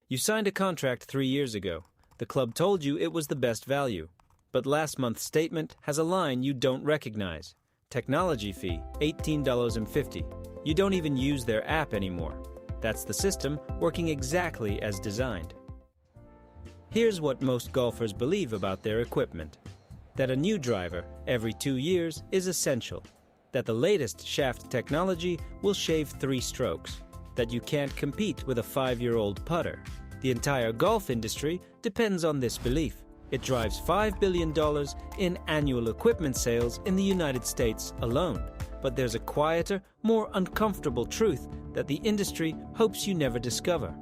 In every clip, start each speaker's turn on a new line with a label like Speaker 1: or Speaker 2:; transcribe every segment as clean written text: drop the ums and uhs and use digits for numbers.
Speaker 1: You signed a contract 3 years ago. The club told you it was the best value. But last month's statement has a line you don't recognize. Technology fee, $18.50. You don't even use their app anymore. That's the system working exactly as designed. Here's what most golfers believe about their equipment. That a new driver every 2 years is essential. That the latest shaft technology will shave 3 strokes. That you can't compete with a 5-year-old putter. The entire golf industry depends on this belief. It drives $5 billion in annual equipment sales in the United States alone. But there's a quieter, more uncomfortable truth that the industry hopes you never discover.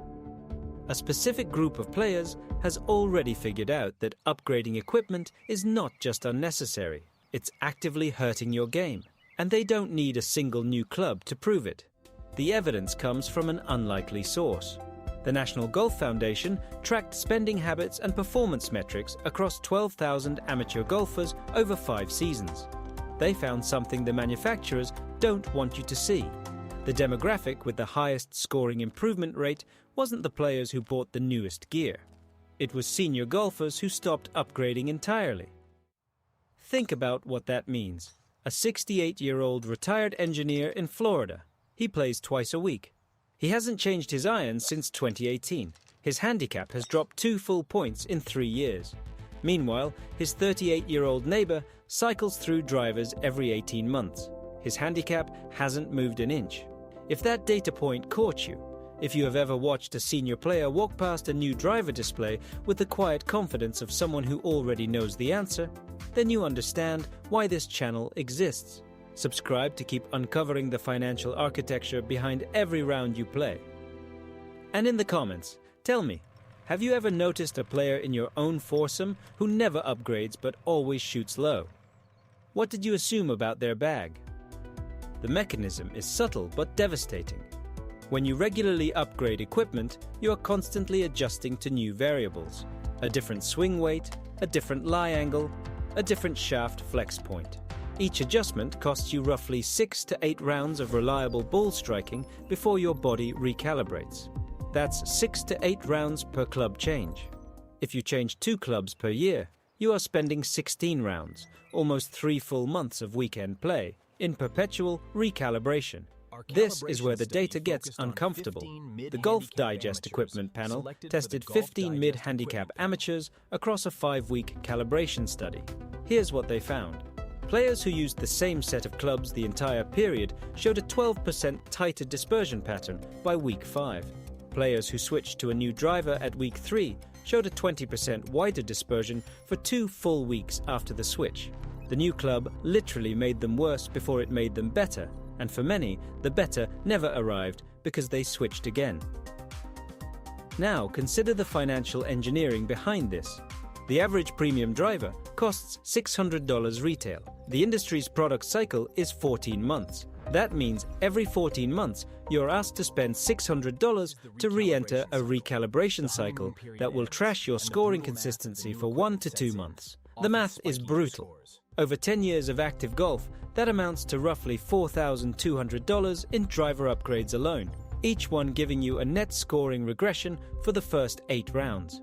Speaker 1: A specific group of players has already figured out that upgrading equipment is not just unnecessary, it's actively hurting your game. And they don't need a single new club to prove it. The evidence comes from an unlikely source. The National Golf Foundation tracked spending habits and performance metrics across 12,000 amateur golfers over 5 seasons. They found something the manufacturers don't want you to see. The demographic with the highest scoring improvement rate wasn't the players who bought the newest gear. It was senior golfers who stopped upgrading entirely. Think about what that means. A 68-year-old retired engineer in Florida. He plays twice a week. He hasn't changed his irons since 2018. His handicap has dropped 2 full points in 3 years. Meanwhile, his 38-year-old neighbor cycles through drivers every 18 months. His handicap hasn't moved an inch. If that data point caught you, if you have ever watched a senior player walk past a new driver display with the quiet confidence of someone who already knows the answer, then you understand why this channel exists. Subscribe to keep uncovering the financial architecture behind every round you play. And in the comments, tell me, have you ever noticed a player in your own foursome who never upgrades but always shoots low? What did you assume about their bag? The mechanism is subtle but devastating. When you regularly upgrade equipment, you are constantly adjusting to new variables. A different swing weight, a different lie angle, a different shaft flex point. Each adjustment costs you roughly 6 to 8 rounds of reliable ball striking before your body recalibrates. That's 6 to 8 rounds per club change. If you change 2 clubs per year, you are spending 16 rounds, almost 3 full months of weekend play, in perpetual recalibration. This is where the data gets uncomfortable. The Golf Digest equipment panel tested 15 mid-handicap amateurs across a 5-week calibration study. Here's what they found. Players who used the same set of clubs the entire period showed a 12% tighter dispersion pattern by week 5. Players who switched to a new driver at week 3 showed a 20% wider dispersion for 2 full weeks after the switch. The new club literally made them worse before it made them better, and for many, the better never arrived because they switched again. Now consider the financial engineering behind this. The average premium driver costs $600 retail. The industry's product cycle is 14 months. That means every 14 months, you're asked to spend $600 to re-enter a recalibration cycle that will trash your scoring consistency for 1 to 2 months. The math is brutal. Over 10 years of active golf, that amounts to roughly $4,200 in driver upgrades alone, each one giving you a net scoring regression for the first 8 rounds.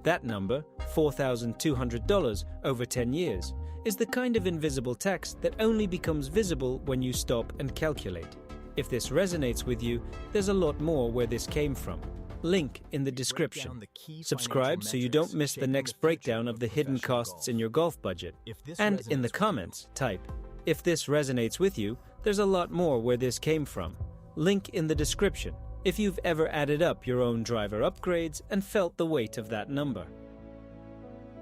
Speaker 1: That number, $4,200 over 10 years, is the kind of invisible tax that only becomes visible when you stop and calculate. If this resonates with you, there's a lot more where this came from. Link in the description. Subscribe so you don't miss the next breakdown of the hidden costs in your golf budget. And in the comments, type, if this resonates with you, there's a lot more where this came from. Link in the description if you've ever added up your own driver upgrades and felt the weight of that number.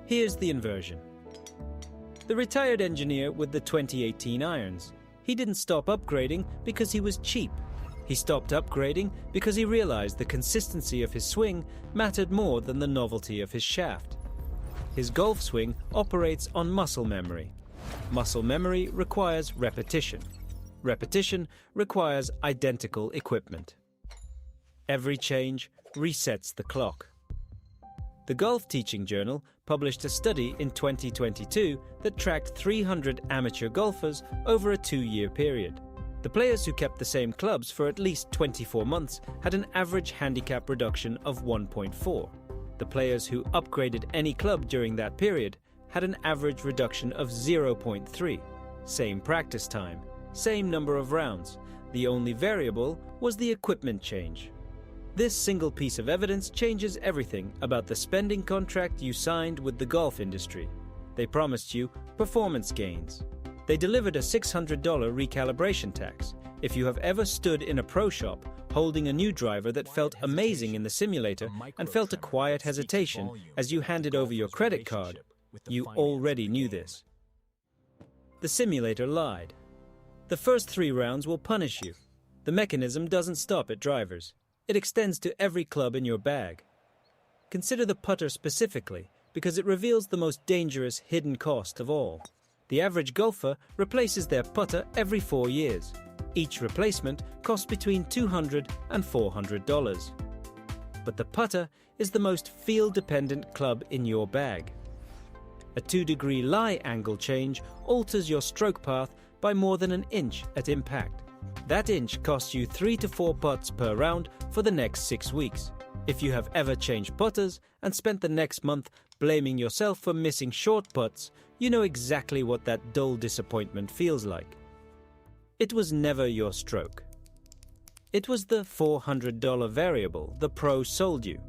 Speaker 1: Here's the inversion. The retired engineer with the 2018 irons. He didn't stop upgrading because he was cheap. He stopped upgrading because he realized the consistency of his swing mattered more than the novelty of his shaft. His golf swing operates on muscle memory. Muscle memory requires repetition. Repetition requires identical equipment. Every change resets the clock. The Golf Teaching Journal published a study in 2022 that tracked 300 amateur golfers over a 2-year period. The players who kept the same clubs for at least 24 months had an average handicap reduction of 1.4. The players who upgraded any club during that period had an average reduction of 0.3. Same practice time, same number of rounds. The only variable was the equipment change. This single piece of evidence changes everything about the spending contract you signed with the golf industry. They promised you performance gains. They delivered a $600 recalibration tax. If you have ever stood in a pro shop holding a new driver that felt amazing in the simulator and felt a quiet hesitation as you handed over your credit card, you already knew this. The simulator lied. The first 3 rounds will punish you. The mechanism doesn't stop at drivers. It extends to every club in your bag. Consider the putter specifically, because it reveals the most dangerous hidden cost of all. The average golfer replaces their putter every 4 years. Each replacement costs between $200 and $400. But the putter is the most field-dependent club in your bag. A 2-degree lie angle change alters your stroke path by more than an inch at impact. That inch costs you 3 to 4 putts per round for the next 6 weeks. If you have ever changed putters and spent the next month blaming yourself for missing short putts, you know exactly what that dull disappointment feels like. It was never your stroke. It was the $400 variable the pro sold you.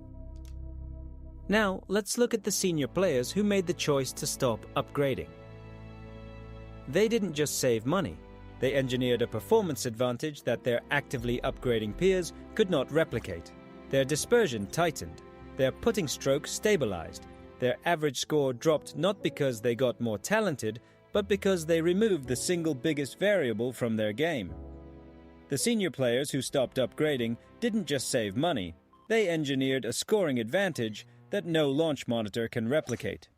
Speaker 1: Now, let's look at the senior players who made the choice to stop upgrading. They didn't just save money. They engineered a performance advantage that their actively upgrading peers could not replicate. Their dispersion tightened. Their putting stroke stabilized. Their average score dropped not because they got more talented, but because they removed the single biggest variable from their game. The senior players who stopped upgrading didn't just save money. They engineered a scoring advantage that no launch monitor can replicate.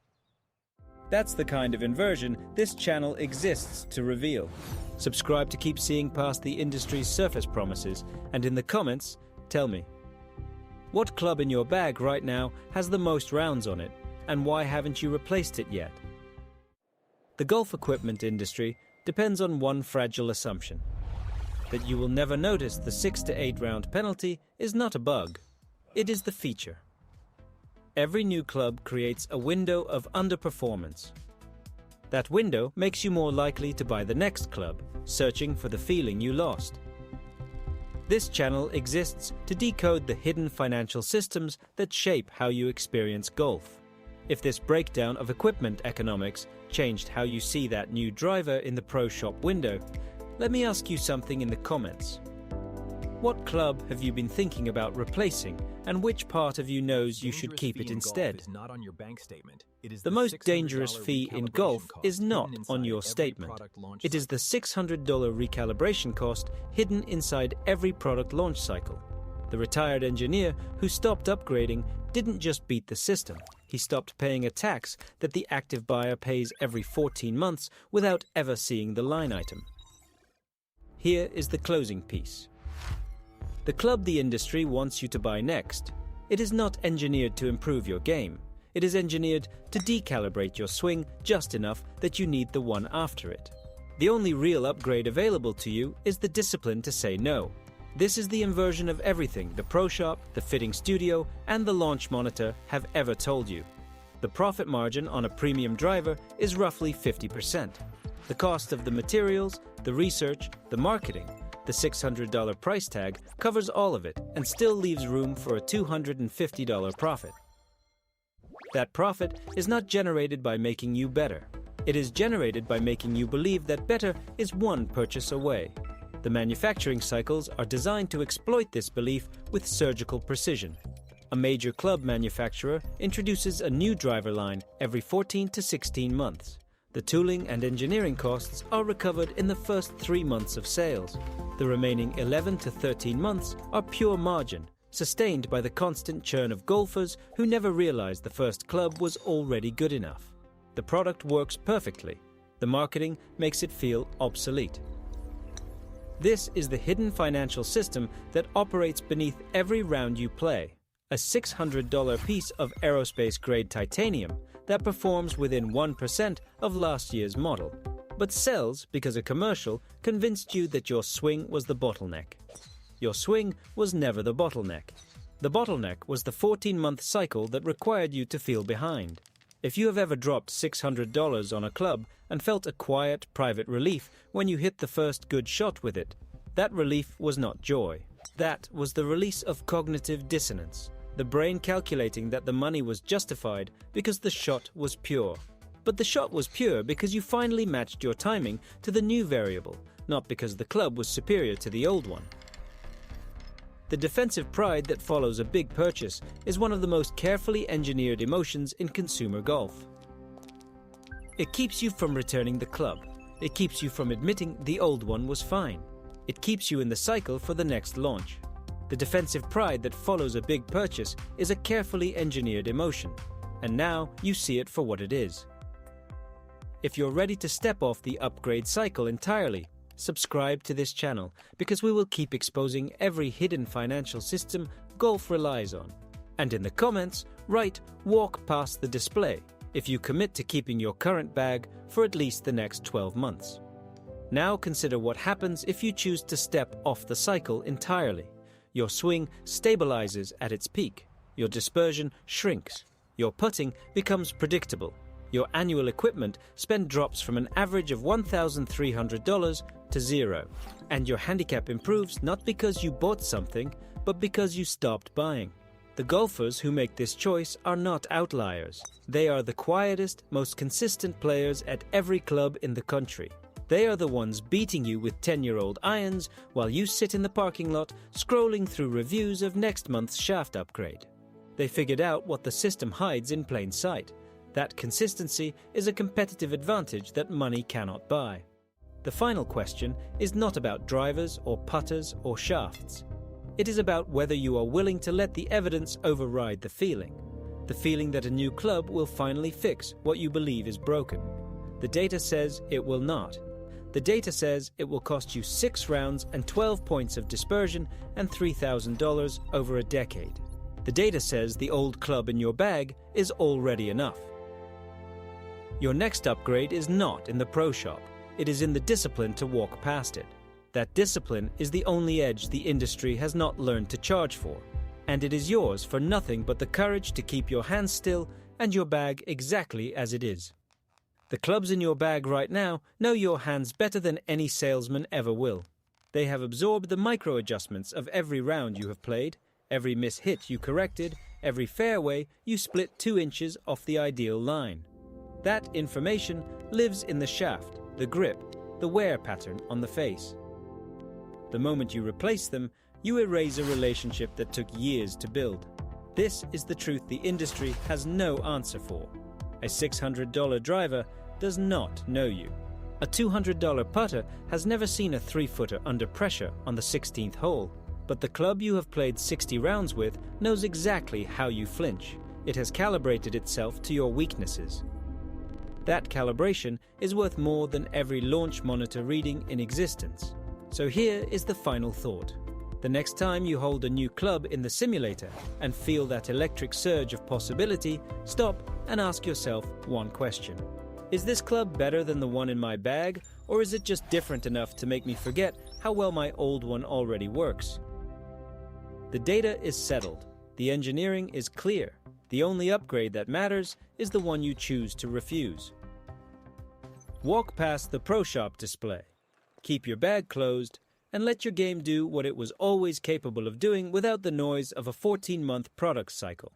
Speaker 1: That's the kind of inversion this channel exists to reveal. Subscribe to keep seeing past the industry's surface promises, and in the comments, tell me, what club in your bag right now has the most rounds on it, and why haven't you replaced it yet? The golf equipment industry depends on one fragile assumption: that you will never notice the 6 to 8 round penalty is not a bug, it is the feature. Every new club creates a window of underperformance. That window makes you more likely to buy the next club, searching for the feeling you lost. This channel exists to decode the hidden financial systems that shape how you experience golf. If this breakdown of equipment economics changed how you see that new driver in the pro shop window, let me ask you something in the comments. What club have you been thinking about replacing, and which part of you knows you should keep it instead? The most dangerous fee in golf is not on your statement. It is the $600 recalibration cost hidden inside every product launch cycle. The retired engineer who stopped upgrading didn't just beat the system. He stopped paying a tax that the active buyer pays every 14 months without ever seeing the line item. Here is the closing piece. The club the industry wants you to buy next. It is not engineered to improve your game. It is engineered to decalibrate your swing just enough that you need the one after it. The only real upgrade available to you is the discipline to say no. This is the inversion of everything the pro shop, the fitting studio, and the launch monitor have ever told you. The profit margin on a premium driver is roughly 50%. The cost of the materials, the research, the marketing, the $600 price tag covers all of it and still leaves room for a $250 profit. That profit is not generated by making you better. It is generated by making you believe that better is one purchase away. The manufacturing cycles are designed to exploit this belief with surgical precision. A major club manufacturer introduces a new driver line every 14 to 16 months. The tooling and engineering costs are recovered in the first 3 months of sales. The remaining 11 to 13 months are pure margin, sustained by the constant churn of golfers who never realized the first club was already good enough. The product works perfectly. The marketing makes it feel obsolete. This is the hidden financial system that operates beneath every round you play. A $600 piece of aerospace-grade titanium that performs within 1% of last year's model. but sells because a commercial convinced you that your swing was the bottleneck. Your swing was never the bottleneck. The bottleneck was the 14-month cycle that required you to feel behind. If you have ever dropped $600 on a club and felt a quiet, private relief when you hit the first good shot with it, that relief was not joy. That was the release of cognitive dissonance, the brain calculating that the money was justified because the shot was pure. But the shot was pure because you finally matched your timing to the new variable, not because the club was superior to the old one. The defensive pride that follows a big purchase is one of the most carefully engineered emotions in consumer golf. It keeps you from returning the club. It keeps you from admitting the old one was fine. It keeps you in the cycle for the next launch. The defensive pride that follows a big purchase is a carefully engineered emotion, and now you see it for what it is. If you're ready to step off the upgrade cycle entirely, subscribe to this channel because we will keep exposing every hidden financial system golf relies on. And in the comments, write "walk past the display" if you commit to keeping your current bag for at least the next 12 months. Now consider what happens if you choose to step off the cycle entirely. Your swing stabilizes at its peak. Your dispersion shrinks. Your putting becomes predictable. Your annual equipment spend drops from an average of $1,300 to zero. And your handicap improves not because you bought something, but because you stopped buying. The golfers who make this choice are not outliers. They are the quietest, most consistent players at every club in the country. They are the ones beating you with 10-year-old irons while you sit in the parking lot scrolling through reviews of next month's shaft upgrade. They figured out what the system hides in plain sight. That consistency is a competitive advantage that money cannot buy. The final question is not about drivers or putters or shafts. It is about whether you are willing to let the evidence override the feeling that a new club will finally fix what you believe is broken. The data says it will not. The data says it will cost you 6 rounds and 12 points of dispersion and $3,000 over a decade. The data says the old club in your bag is already enough. Your next upgrade is not in the pro shop. It is in the discipline to walk past it. That discipline is the only edge the industry has not learned to charge for, and it is yours for nothing but the courage to keep your hands still and your bag exactly as it is. The clubs in your bag right now know your hands better than any salesman ever will. They have absorbed the micro-adjustments of every round you have played, every miss-hit you corrected, every fairway you split 2 inches off the ideal line. That information lives in the shaft, the grip, the wear pattern on the face. The moment you replace them, you erase a relationship that took years to build. This is the truth the industry has no answer for. A $600 driver does not know you. A $200 putter has never seen a 3-footer under pressure on the 16th hole, but the club you have played 60 rounds with knows exactly how you flinch. It has calibrated itself to your weaknesses. That calibration is worth more than every launch monitor reading in existence. So here is the final thought. The next time you hold a new club in the simulator and feel that electric surge of possibility, stop and ask yourself one question. Is this club better than the one in my bag, or is it just different enough to make me forget how well my old one already works? The data is settled. The engineering is clear. The only upgrade that matters is the one you choose to refuse. Walk past the Pro Shop display. Keep your bag closed and let your game do what it was always capable of doing without the noise of a 14-month product cycle.